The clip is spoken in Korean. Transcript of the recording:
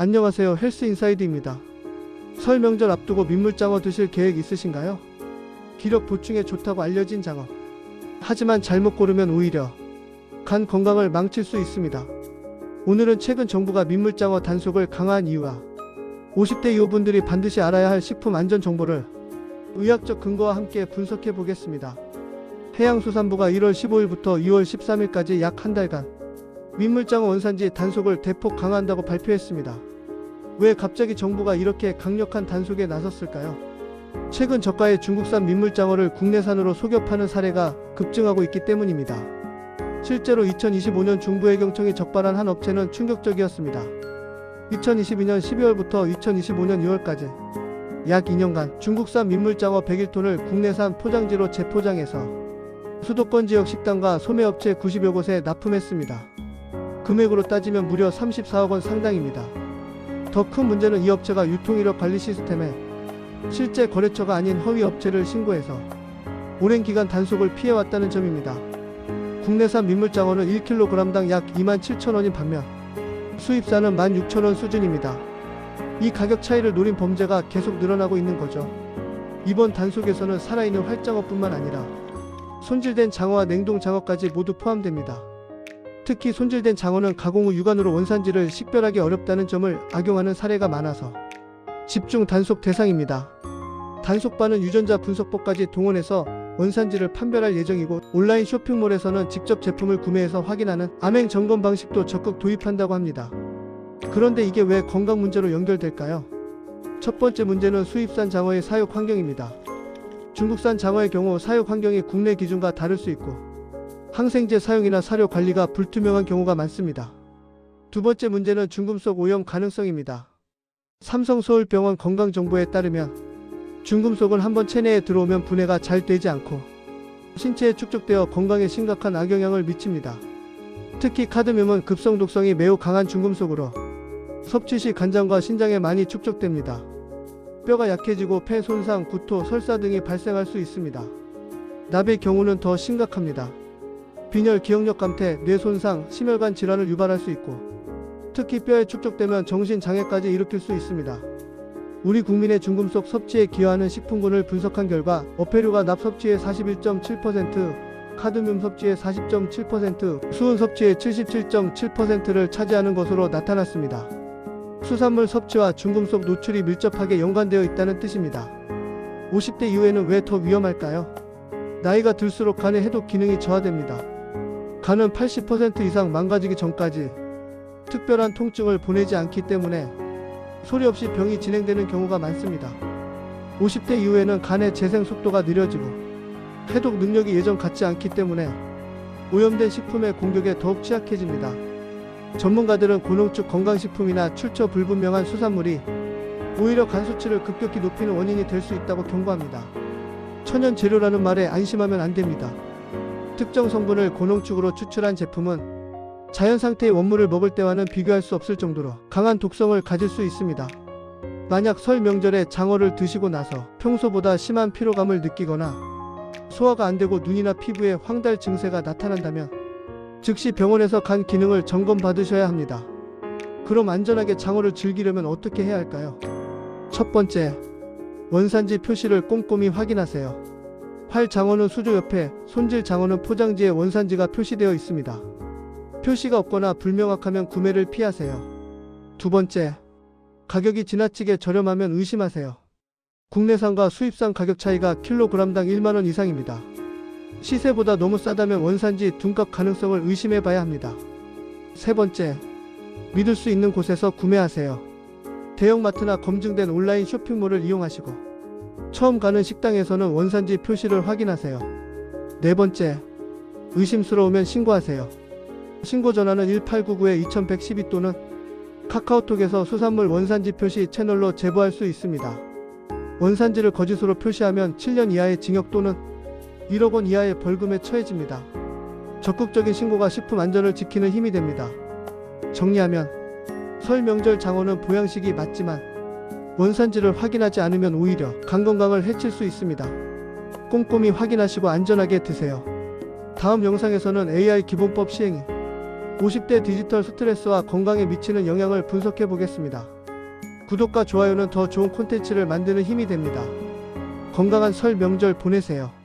안녕하세요. 헬스인사이드입니다. 설 명절 앞두고 민물장어 드실 계획 있으신가요? 기력 보충에 좋다고 알려진 장어. 하지만 잘못 고르면 오히려 간 건강을 망칠 수 있습니다. 오늘은 최근 정부가 민물장어 단속을 강화한 이유와 50대 이후분들이 반드시 알아야 할 식품 안전 정보를 의학적 근거와 함께 분석해 보겠습니다. 해양수산부가 1월 15일부터 2월 13일까지 약 한 달간 민물장어 원산지 단속을 대폭 강화한다고 발표했습니다. 왜 갑자기 정부가 이렇게 강력한 단속에 나섰을까요? 최근 저가의 중국산 민물장어를 국내산으로 속여 파는 사례가 급증하고 있기 때문입니다. 실제로 2025년 중부해경청이 적발한 한 업체는 충격적이었습니다. 2022년 12월부터 2025년 2월까지 약 2년간 중국산 민물장어 101톤을 국내산 포장지로 재포장해서 수도권 지역 식당과 소매업체 90여 곳에 납품했습니다. 금액으로 따지면 무려 34억 원 상당입니다. 더 큰 문제는 이 업체가 유통이력 관리 시스템에 실제 거래처가 아닌 허위 업체를 신고해서 오랜 기간 단속을 피해왔다는 점입니다. 국내산 민물장어는 1kg당 약 27,000원인 반면 수입산은 16,000원 수준입니다. 이 가격 차이를 노린 범죄가 계속 늘어나고 있는 거죠. 이번 단속에서는 살아있는 활장어뿐만 아니라 손질된 장어와 냉동 장어까지 모두 포함됩니다. 특히 손질된 장어는 가공 후 육안으로 원산지를 식별하기 어렵다는 점을 악용하는 사례가 많아서 집중 단속 대상입니다. 단속반은 유전자 분석법까지 동원해서 원산지를 판별할 예정이고, 온라인 쇼핑몰에서는 직접 제품을 구매해서 확인하는 암행 점검 방식도 적극 도입한다고 합니다. 그런데 이게 왜 건강 문제로 연결될까요? 첫 번째 문제는 수입산 장어의 사육 환경입니다. 중국산 장어의 경우 사육 환경이 국내 기준과 다를 수 있고 항생제 사용이나 사료 관리가 불투명한 경우가 많습니다. 두 번째 문제는 중금속 오염 가능성입니다. 삼성서울병원 건강정보에 따르면 중금속은 한번 체내에 들어오면 분해가 잘 되지 않고 신체에 축적되어 건강에 심각한 악영향을 미칩니다. 특히 카드뮴은 급성 독성이 매우 강한 중금속으로 섭취 시 간장과 신장에 많이 축적됩니다. 뼈가 약해지고 폐 손상, 구토, 설사 등이 발생할 수 있습니다. 납의 경우는 더 심각합니다. 빈혈, 기억력 감퇴, 뇌 손상, 심혈관 질환을 유발할 수 있고 특히 뼈에 축적되면 정신장애까지 일으킬 수 있습니다. 우리 국민의 중금속 섭취에 기여하는 식품군을 분석한 결과 어패류가 납 섭취의 41.7%, 카드뮴 섭취의 40.7%, 수은 섭취의 77.7%를 차지하는 것으로 나타났습니다. 수산물 섭취와 중금속 노출이 밀접하게 연관되어 있다는 뜻입니다. 50대 이후에는 왜 더 위험할까요? 나이가 들수록 간의 해독 기능이 저하됩니다. 간은 80% 이상 망가지기 전까지 특별한 통증을 보내지 않기 때문에 소리 없이 병이 진행되는 경우가 많습니다. 50대 이후에는 간의 재생 속도가 느려지고 해독 능력이 예전 같지 않기 때문에 오염된 식품의 공격에 더욱 취약해집니다. 전문가들은 고농축 건강식품이나 출처 불분명한 수산물이 오히려 간 수치를 급격히 높이는 원인이 될 수 있다고 경고합니다. 천연 재료라는 말에 안심하면 안 됩니다. 특정 성분을 고농축으로 추출한 제품은 자연 상태의 원물을 먹을 때와는 비교할 수 없을 정도로 강한 독성을 가질 수 있습니다. 만약 설 명절에 장어를 드시고 나서 평소보다 심한 피로감을 느끼거나 소화가 안 되고 눈이나 피부에 황달 증세가 나타난다면 즉시 병원에서 간 기능을 점검받으셔야 합니다. 그럼 안전하게 장어를 즐기려면 어떻게 해야 할까요? 첫 번째, 원산지 표시를 꼼꼼히 확인하세요. 활 장어는 수조 옆에, 손질 장어는 포장지에 원산지가 표시되어 있습니다. 표시가 없거나 불명확하면 구매를 피하세요. 두 번째, 가격이 지나치게 저렴하면 의심하세요. 국내산과 수입산 가격 차이가 킬로그램당 1만원 이상입니다. 시세보다 너무 싸다면 원산지 둔값 가능성을 의심해 봐야 합니다. 세 번째, 믿을 수 있는 곳에서 구매하세요. 대형마트나 검증된 온라인 쇼핑몰을 이용하시고 처음 가는 식당에서는 원산지 표시를 확인하세요. 네 번째, 의심스러우면 신고하세요. 신고 전화는 1899-2112 또는 카카오톡에서 수산물 원산지 표시 채널로 제보할 수 있습니다. 원산지를 거짓으로 표시하면 7년 이하의 징역 또는 1억 원 이하의 벌금에 처해집니다. 적극적인 신고가 식품 안전을 지키는 힘이 됩니다. 정리하면 설 명절 장어는 보양식이 맞지만 원산지를 확인하지 않으면 오히려 간 건강을 해칠 수 있습니다. 꼼꼼히 확인하시고 안전하게 드세요. 다음 영상에서는 AI 기본법 시행에 50대 디지털 스트레스와 건강에 미치는 영향을 분석해 보겠습니다. 구독과 좋아요는 더 좋은 콘텐츠를 만드는 힘이 됩니다. 건강한 설 명절 보내세요.